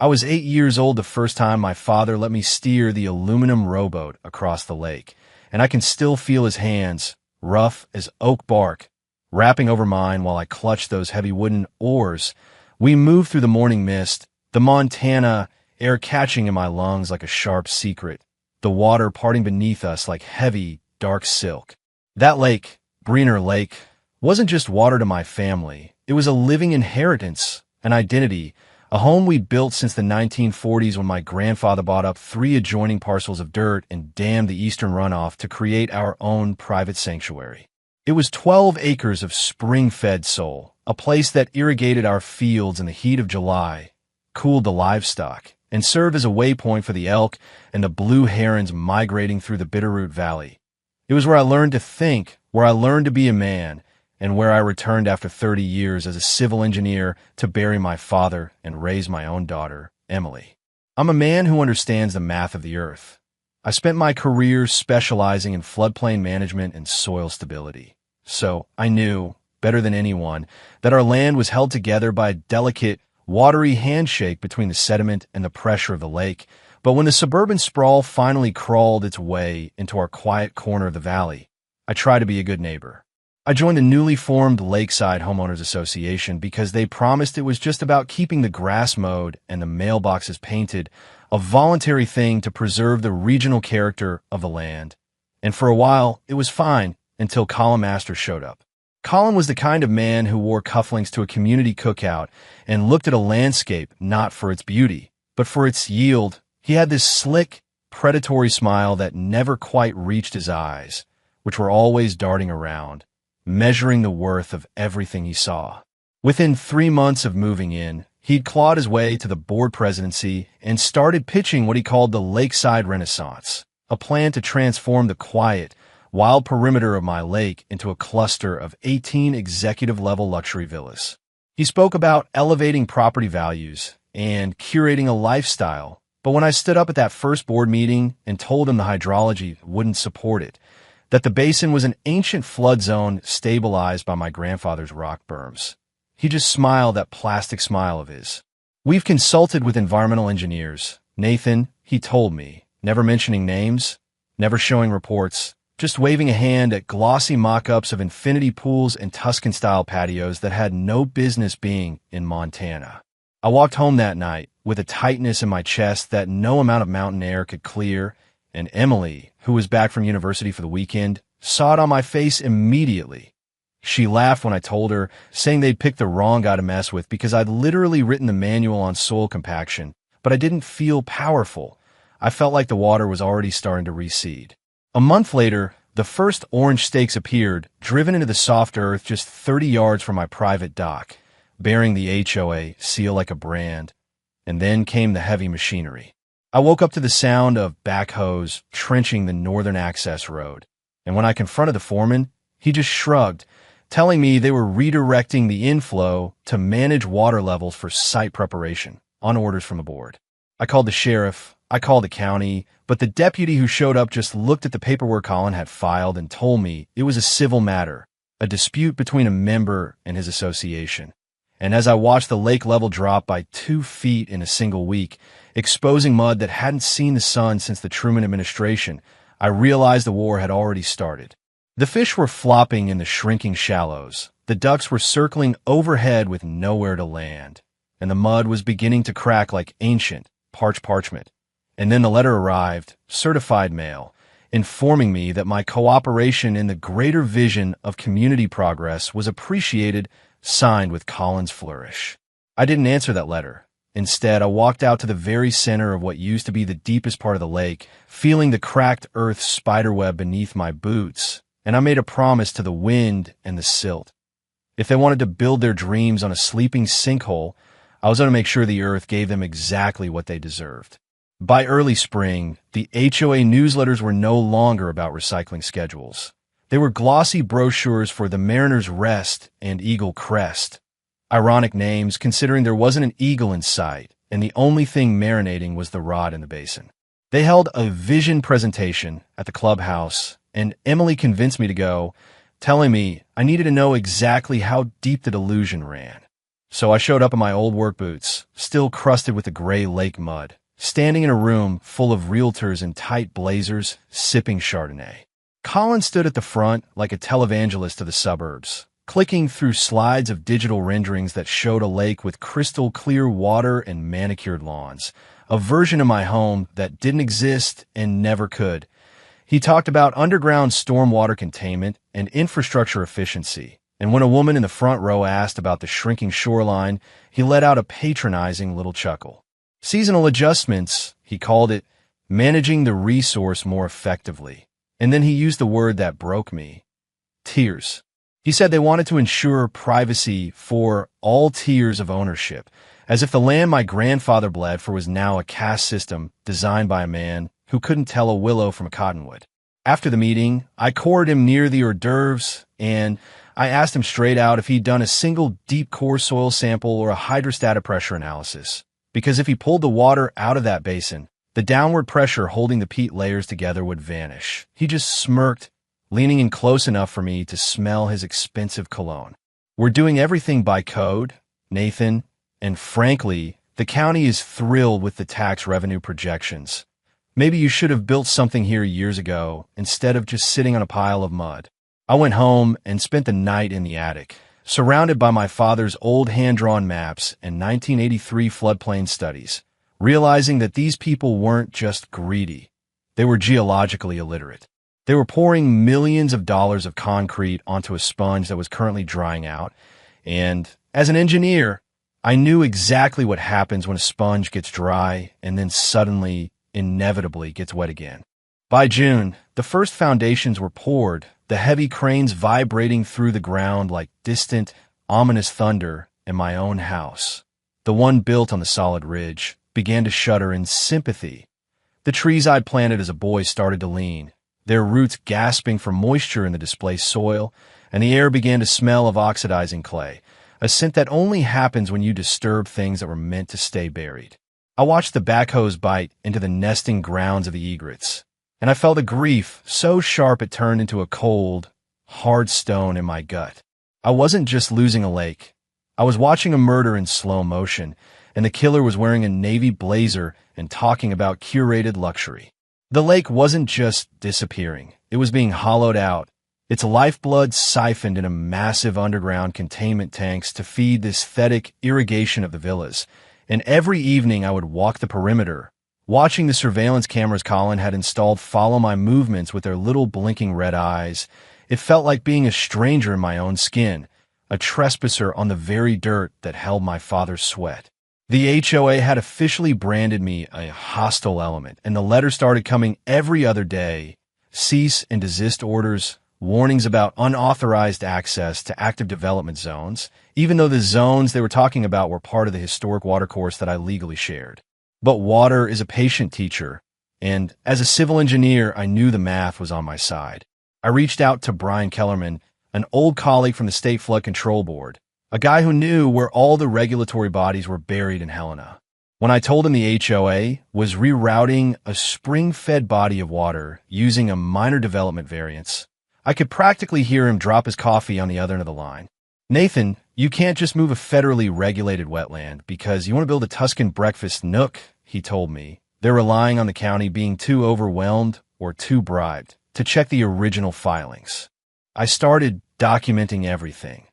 I was 8 years old the first time my father let me steer the aluminum rowboat across the lake, and I can still feel his hands, rough as oak bark, wrapping over mine while I clutched those heavy wooden oars. We moved through the morning mist, the Montana air catching in my lungs like a sharp secret, the water parting beneath us like heavy, dark silk. That lake, Breener Lake, wasn't just water to my family. It was a living inheritance, an identity, a home we built since the 1940s when my grandfather bought up 3 adjoining parcels of dirt and dammed the eastern runoff to create our own private sanctuary. It was 12 acres of spring-fed soil, a place that irrigated our fields in the heat of July, cooled the livestock, and served as a waypoint for the elk and the blue herons migrating through the Bitterroot Valley. It was where I learned to think, where I learned to be a man, and where I returned after 30 years as a civil engineer to bury my father and raise my own daughter, Emily. I'm a man who understands the math of the earth. I spent my career specializing in floodplain management and soil stability. So I knew, better than anyone, that our land was held together by a delicate, watery handshake between the sediment and the pressure of the lake. But when the suburban sprawl finally crawled its way into our quiet corner of the valley, I tried to be a good neighbor. I joined the newly formed Lakeside Homeowners Association because they promised it was just about keeping the grass mowed and the mailboxes painted, a voluntary thing to preserve the regional character of the land. And for a while, it was fine until Colin Masters showed up. Colin was the kind of man who wore cufflinks to a community cookout and looked at a landscape not for its beauty, but for its yield. He had this slick, predatory smile that never quite reached his eyes, which were always darting around, measuring the worth of everything he saw. Within 3 months of moving in, he'd clawed his way to the board presidency and started pitching what he called the Lakeside Renaissance, a plan to transform the quiet, wild perimeter of my lake into a cluster of 18 executive-level luxury villas. He spoke about elevating property values and curating a lifestyle, but when I stood up at that first board meeting and told him the hydrology wouldn't support it, that the basin was an ancient flood zone stabilized by my grandfather's rock berms, he just smiled that plastic smile of his. We've consulted with environmental engineers. Nathan, he told me, never mentioning names, never showing reports, just waving a hand at glossy mock-ups of infinity pools and Tuscan-style patios that had no business being in Montana. I walked home that night with a tightness in my chest that no amount of mountain air could clear, and Emily, who was back from university for the weekend, saw it on my face immediately. She laughed when I told her, saying they'd picked the wrong guy to mess with because I'd literally written the manual on soil compaction, but I didn't feel powerful. I felt like the water was already starting to recede. A month later, the first orange stakes appeared, driven into the soft earth just 30 yards from my private dock, bearing the HOA seal like a brand. And then came the heavy machinery. I woke up to the sound of backhoes trenching the northern access road, and when I confronted the foreman, he just shrugged, telling me they were redirecting the inflow to manage water levels for site preparation, on orders from the board. I called the sheriff, I called the county, but the deputy who showed up just looked at the paperwork Colin had filed and told me it was a civil matter, a dispute between a member and his association. And as I watched the lake level drop by 2 feet in a single week, exposing mud that hadn't seen the sun since the Truman administration, I realized the war had already started. The fish were flopping in the shrinking shallows, the ducks were circling overhead with nowhere to land, and the mud was beginning to crack like ancient, parched parchment. And then the letter arrived, certified mail, informing me that my cooperation in the greater vision of community progress was appreciated, signed with Colin's flourish. I didn't answer that letter. Instead, I walked out to the very center of what used to be the deepest part of the lake, feeling the cracked earth spiderweb beneath my boots, and I made a promise to the wind and the silt. If they wanted to build their dreams on a sleeping sinkhole, I was going to make sure the earth gave them exactly what they deserved. By early spring, the HOA newsletters were no longer about recycling schedules. They were glossy brochures for the Mariner's Rest and Eagle Crest. Ironic names considering there wasn't an eagle in sight, and the only thing marinating was the rod in the basin. They held a vision presentation at the clubhouse, and Emily convinced me to go, telling me I needed to know exactly how deep the delusion ran. So I showed up in my old work boots, still crusted with the gray lake mud, standing in a room full of realtors in tight blazers, sipping Chardonnay. Colin stood at the front like a televangelist to the suburbs, clicking through slides of digital renderings that showed a lake with crystal clear water and manicured lawns, a version of my home that didn't exist and never could. He talked about underground stormwater containment and infrastructure efficiency, and when a woman in the front row asked about the shrinking shoreline, he let out a patronizing little chuckle. Seasonal adjustments, he called it, managing the resource more effectively. And then he used the word that broke me: tiers. He said they wanted to ensure privacy for all tiers of ownership, as if the land my grandfather bled for was now a caste system designed by a man who couldn't tell a willow from a cottonwood. After the meeting, I cored him near the hors d'oeuvres, and I asked him straight out if he'd done a single deep core soil sample or a hydrostatic pressure analysis. Because if he pulled the water out of that basin, the downward pressure holding the peat layers together would vanish. He just smirked, leaning in close enough for me to smell his expensive cologne. We're doing everything by code, Nathan, and frankly, the county is thrilled with the tax revenue projections. Maybe you should have built something here years ago instead of just sitting on a pile of mud. I went home and spent the night in the attic, surrounded by my father's old hand-drawn maps and 1983 floodplain studies, realizing that these people weren't just greedy. They were geologically illiterate. They were pouring millions of dollars of concrete onto a sponge that was currently drying out, and as an engineer, I knew exactly what happens when a sponge gets dry and then suddenly, inevitably gets wet again. By June, the first foundations were poured, the heavy cranes vibrating through the ground like distant, ominous thunder, and my own house, the one built on the solid ridge, began to shudder in sympathy. The trees I'd planted as a boy started to lean, their roots gasping for moisture in the displaced soil, and the air began to smell of oxidizing clay, a scent that only happens when you disturb things that were meant to stay buried. I watched the backhoes bite into the nesting grounds of the egrets, and I felt a grief so sharp it turned into a cold, hard stone in my gut. I wasn't just losing a lake. I was watching a murder in slow motion, and the killer was wearing a navy blazer and talking about curated luxury. The lake wasn't just disappearing. It was being hollowed out, its lifeblood siphoned into massive underground containment tanks to feed the aesthetic irrigation of the villas. And every evening I would walk the perimeter, watching the surveillance cameras Colin had installed follow my movements with their little blinking red eyes. It felt like being a stranger in my own skin, a trespasser on the very dirt that held my father's sweat. The HOA had officially branded me a hostile element, and the letters started coming every other day. Cease and desist orders, warnings about unauthorized access to active development zones, even though the zones they were talking about were part of the historic watercourse that I legally shared. But water is a patient teacher, and as a civil engineer, I knew the math was on my side. I reached out to Brian Kellerman, an old colleague from the State Flood Control Board, a guy who knew where all the regulatory bodies were buried in Helena. When I told him the HOA was rerouting a spring-fed body of water using a minor development variance, I could practically hear him drop his coffee on the other end of the line. Nathan, you can't just move a federally regulated wetland because you want to build a Tuscan breakfast nook, he told me. They're relying on the county being too overwhelmed or too bribed to check the original filings. I started documenting everything.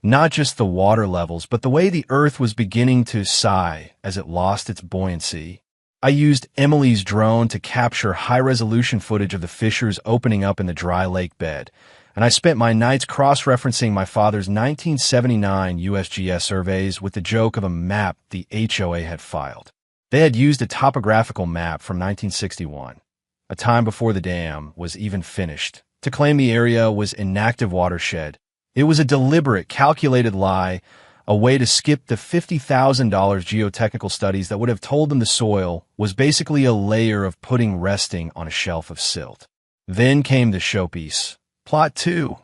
Not just the water levels, but the way the earth was beginning to sigh as it lost its buoyancy. I used Emily's drone to capture high-resolution footage of the fissures opening up in the dry lake bed, and I spent my nights cross-referencing my father's 1979 USGS surveys with the joke of a map the HOA had filed. They had used a topographical map from 1961, a time before the dam was even finished, to claim the area was inactive watershed. It was a deliberate, calculated lie, a way to skip the $50,000 geotechnical studies that would have told them the soil was basically a layer of pudding resting on a shelf of silt. Then came the showpiece. Plot 2,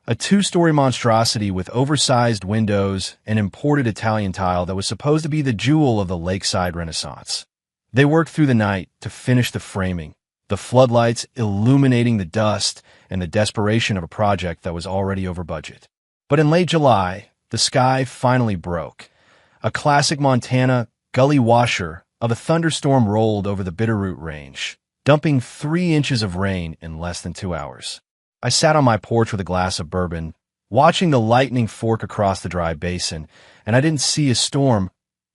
a 2-story monstrosity with oversized windows and imported Italian tile that was supposed to be the jewel of the lakeside Renaissance. They worked through the night to finish the framing, the floodlights illuminating the dust and the desperation of a project that was already over budget. But in late July, the sky finally broke. A classic Montana gully washer of a thunderstorm rolled over the Bitterroot Range, dumping 3 inches of rain in less than 2 hours. I sat on my porch with a glass of bourbon, watching the lightning fork across the dry basin, and I didn't see a storm.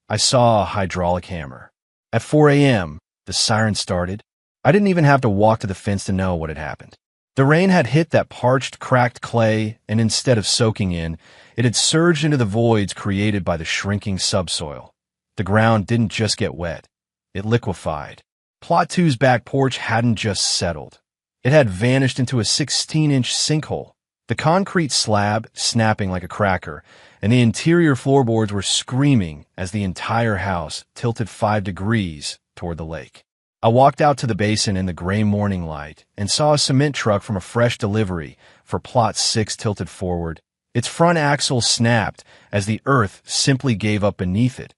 I saw a hydraulic hammer. At 4 a.m., the siren started. I didn't even have to walk to the fence to know what had happened. The rain had hit that parched, cracked clay, and instead of soaking in, it had surged into the voids created by the shrinking subsoil. The ground didn't just get wet. It liquefied. Plot 2's back porch hadn't just settled. It had vanished into a 16-inch sinkhole, the concrete slab snapping like a cracker, and the interior floorboards were screaming as the entire house tilted 5 degrees toward the lake. I walked out to the basin in the gray morning light and saw a cement truck from a fresh delivery for Plot 6 tilted forward. Its front axle snapped as the earth simply gave up beneath it.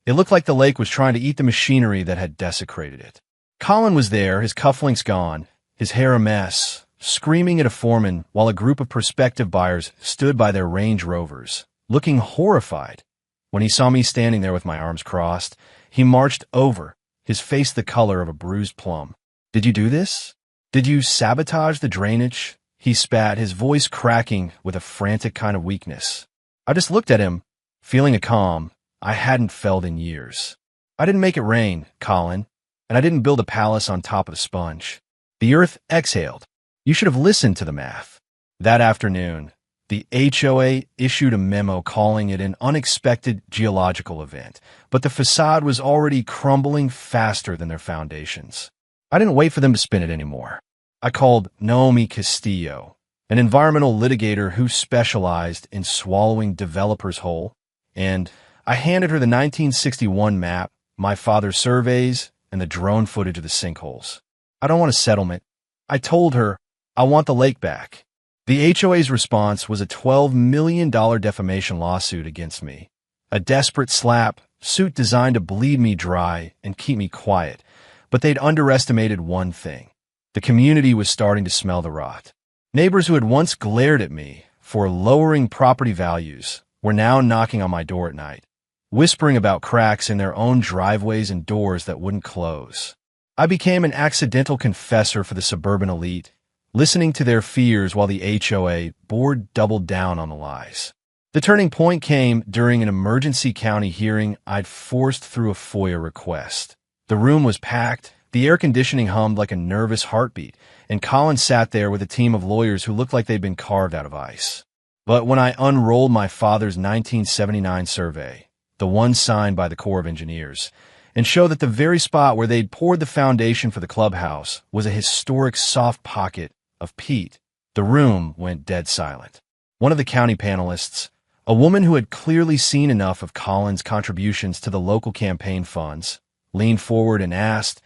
It looked like the lake was trying to eat the machinery that had desecrated it. Colin was there, his cufflinks gone, his hair a mess, screaming at a foreman while a group of prospective buyers stood by their Range Rovers, looking horrified. When he saw me standing there with my arms crossed, he marched over, his face the color of a bruised plum. "Did you do this? Did you sabotage the drainage?" He spat, his voice cracking with a frantic kind of weakness. I just looked at him, feeling a calm I hadn't felt in years. "I didn't make it rain, Colin, and I didn't build a palace on top of a sponge." The earth exhaled. "You should have listened to the math." That afternoon, the HOA issued a memo calling it an unexpected geological event, but the facade was already crumbling faster than their foundations. I didn't wait for them to spin it anymore. I called Naomi Castillo, an environmental litigator who specialized in swallowing developers whole, and I handed her the 1961 map, my father's surveys, and the drone footage of the sinkholes. "I don't want a settlement." I told her, "I want the lake back." The HOA's response was a $12 million defamation lawsuit against me. A desperate slap suit designed to bleed me dry and keep me quiet, but they'd underestimated one thing. The community was starting to smell the rot. Neighbors who had once glared at me for lowering property values were now knocking on my door at night, whispering about cracks in their own driveways and doors that wouldn't close. I became an accidental confessor for the suburban elite, listening to their fears while the HOA board doubled down on the lies. The turning point came during an emergency county hearing I'd forced through a FOIA request. The room was packed, the air conditioning hummed like a nervous heartbeat, and Colin sat there with a team of lawyers who looked like they'd been carved out of ice. But when I unrolled my father's 1979 survey, the one signed by the Corps of Engineers, and showed that the very spot where they'd poured the foundation for the clubhouse was a historic soft pocket of peat, the room went dead silent. One of the county panelists, a woman who had clearly seen enough of Colin's contributions to the local campaign funds, leaned forward and asked,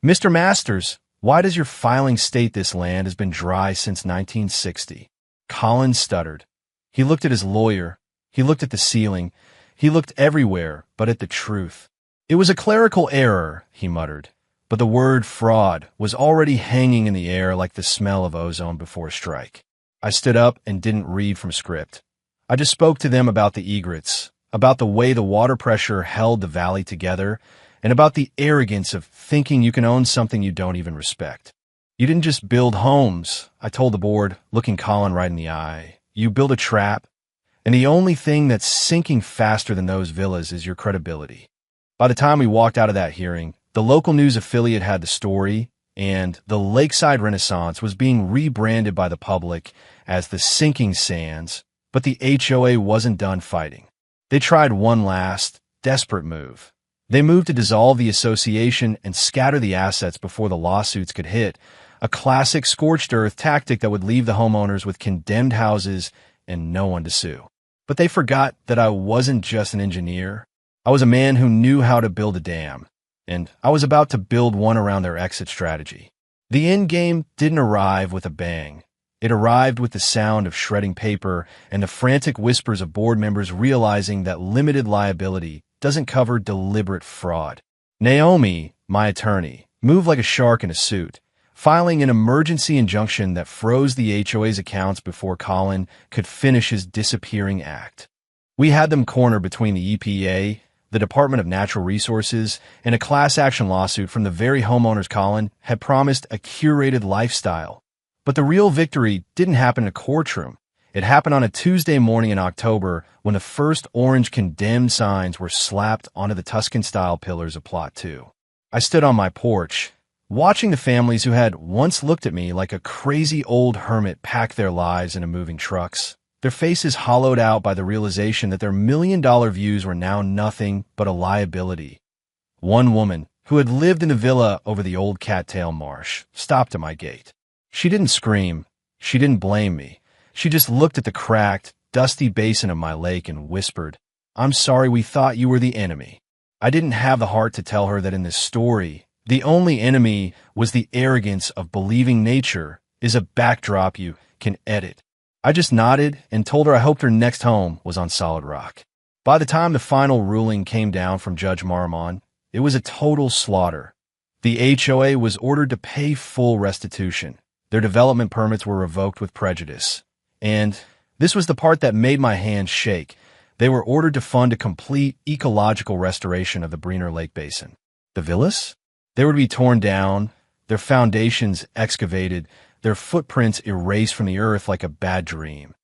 "Mr. Masters, why does your filing state this land has been dry since 1960? Colin stuttered. He looked at his lawyer. He looked at the ceiling. He looked everywhere but at the truth. "It was a clerical error," he muttered, but the word fraud was already hanging in the air like the smell of ozone before a strike. I stood up and didn't read from script. I just spoke to them about the egrets, about the way the water pressure held the valley together, and about the arrogance of thinking you can own something you don't even respect. "You didn't just build homes," I told the board, looking Colin right in the eye. "You built a trap, and the only thing that's sinking faster than those villas is your credibility." By the time we walked out of that hearing, the local news affiliate had the story, and the Lakeside Renaissance was being rebranded by the public as the Sinking Sands, but the HOA wasn't done fighting. They tried one last, desperate move. They moved to dissolve the association and scatter the assets before the lawsuits could hit, a classic scorched earth tactic that would leave the homeowners with condemned houses and no one to sue. But they forgot that I wasn't just an engineer. I was a man who knew how to build a dam, and I was about to build one around their exit strategy. The end game didn't arrive with a bang. It arrived with the sound of shredding paper and the frantic whispers of board members realizing that limited liability doesn't cover deliberate fraud. Naomi, my attorney, moved like a shark in a suit, filing an emergency injunction that froze the HOA's accounts before Colin could finish his disappearing act. We had them cornered between the EPA, the Department of Natural Resources, and a class action lawsuit from the very homeowners Colin had promised a curated lifestyle. But the real victory didn't happen in a courtroom. It happened on a Tuesday morning in October when the first orange condemned signs were slapped onto the Tuscan-style pillars of Plot 2. I stood on my porch, watching the families who had once looked at me like a crazy old hermit pack their lives into moving trucks, their faces hollowed out by the realization that their million-dollar views were now nothing but a liability. One woman, who had lived in the villa over the old cattail marsh, stopped at my gate. She didn't scream. She didn't blame me. She just looked at the cracked, dusty basin of my lake and whispered, "I'm sorry we thought you were the enemy." I didn't have the heart to tell her that in this story, the only enemy was the arrogance of believing nature is a backdrop you can edit. I just nodded and told her I hoped her next home was on solid rock. By the time the final ruling came down from Judge Marmon, it was a total slaughter. The HOA was ordered to pay full restitution. Their development permits were revoked with prejudice. And this was the part that made my hands shake. They were ordered to fund a complete ecological restoration of the Breener Lake Basin. The villas? They were to be torn down, their foundations excavated, their footprints erased from the earth like a bad dream.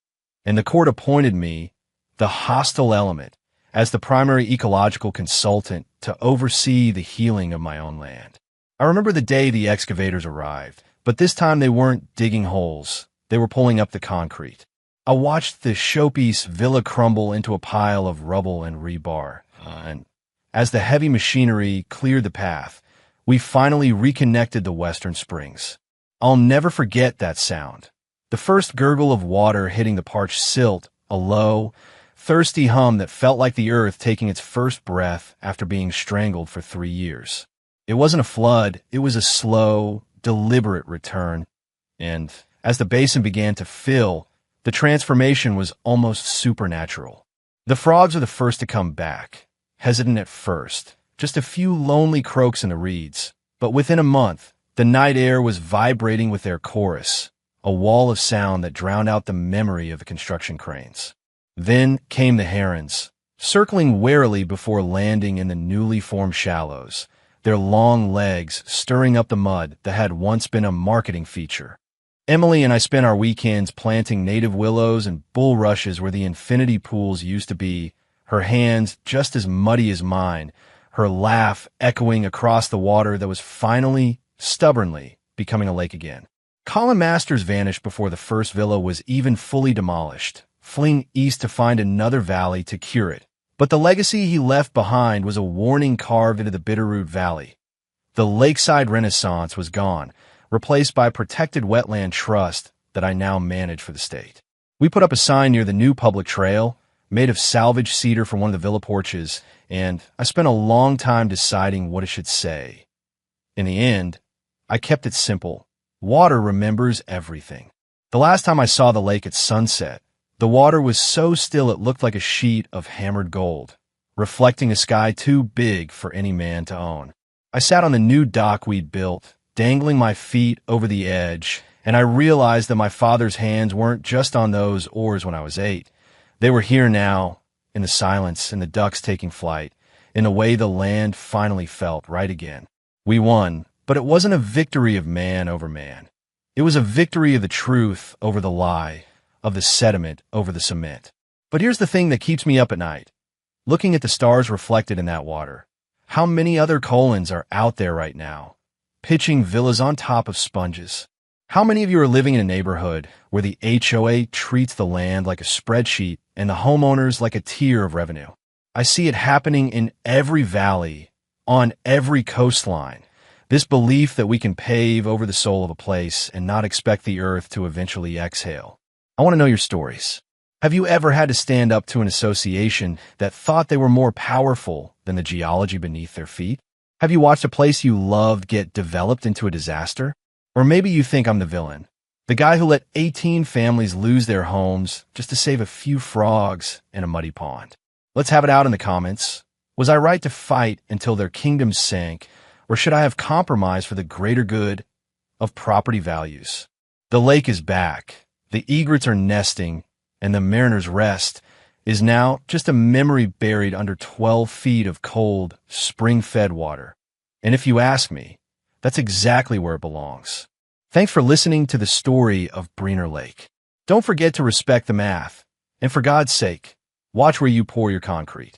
And the court appointed me, the hostile element, as the primary ecological consultant to oversee the healing of my own land. I remember the day the excavators arrived, but this time they weren't digging holes. They were pulling up the concrete. I watched the showpiece villa crumble into a pile of rubble and rebar. And as the heavy machinery cleared the path, we finally reconnected the Western Springs. I'll never forget that sound. The first gurgle of water hitting the parched silt, a low, thirsty hum that felt like the earth taking its first breath after being strangled for 3 years. It wasn't a flood, it was a slow, deliberate return. And as the basin began to fill, the transformation was almost supernatural. The frogs were the first to come back, hesitant at first, just a few lonely croaks in the reeds. But within a month, the night air was vibrating with their chorus, a wall of sound that drowned out the memory of the construction cranes. Then came the herons, circling warily before landing in the newly formed shallows, their long legs stirring up the mud that had once been a marketing feature. Emily and I spent our weekends planting native willows and bulrushes where the infinity pools used to be, her hands just as muddy as mine, her laugh echoing across the water that was finally, stubbornly, becoming a lake again. Colin Masters vanished before the first villa was even fully demolished, fleeing east to find another valley to cure it. But the legacy he left behind was a warning carved into the Bitterroot Valley. The lakeside renaissance was gone, replaced by a protected wetland trust that I now manage for the state. We put up a sign near the new public trail, made of salvaged cedar from one of the villa porches, and I spent a long time deciding what it should say. In the end, I kept it simple. Water remembers everything. The last time I saw the lake at sunset, the water was so still it looked like a sheet of hammered gold, reflecting a sky too big for any man to own. I sat on the new dock we'd built, dangling my feet over the edge, and I realized that my father's hands weren't just on those oars when I was 8. They were here now, in the silence, in the ducks taking flight, in a way the land finally felt right again. We won, but it wasn't a victory of man over man. It was a victory of the truth over the lie, of the sediment over the cement. But here's the thing that keeps me up at night. Looking at the stars reflected in that water. How many other Colins are out there right now, pitching villas on top of sponges? How many of you are living in a neighborhood where the HOA treats the land like a spreadsheet and the homeowners like a tier of revenue? I see it happening in every valley, on every coastline. This belief that we can pave over the soul of a place and not expect the earth to eventually exhale. I want to know your stories. Have you ever had to stand up to an association that thought they were more powerful than the geology beneath their feet? Have you watched a place you loved get developed into a disaster? Or maybe you think I'm the villain, the guy who let 18 families lose their homes just to save a few frogs in a muddy pond. Let's have it out in the comments. Was I right to fight until their kingdoms sank, or should I have compromised for the greater good of property values? The lake is back, the egrets are nesting, and the mariners rest, is now just a memory buried under 12 feet of cold, spring-fed water. And if you ask me, that's exactly where it belongs. Thanks for listening to the story of Breener Lake. Don't forget to respect the math. And for God's sake, watch where you pour your concrete.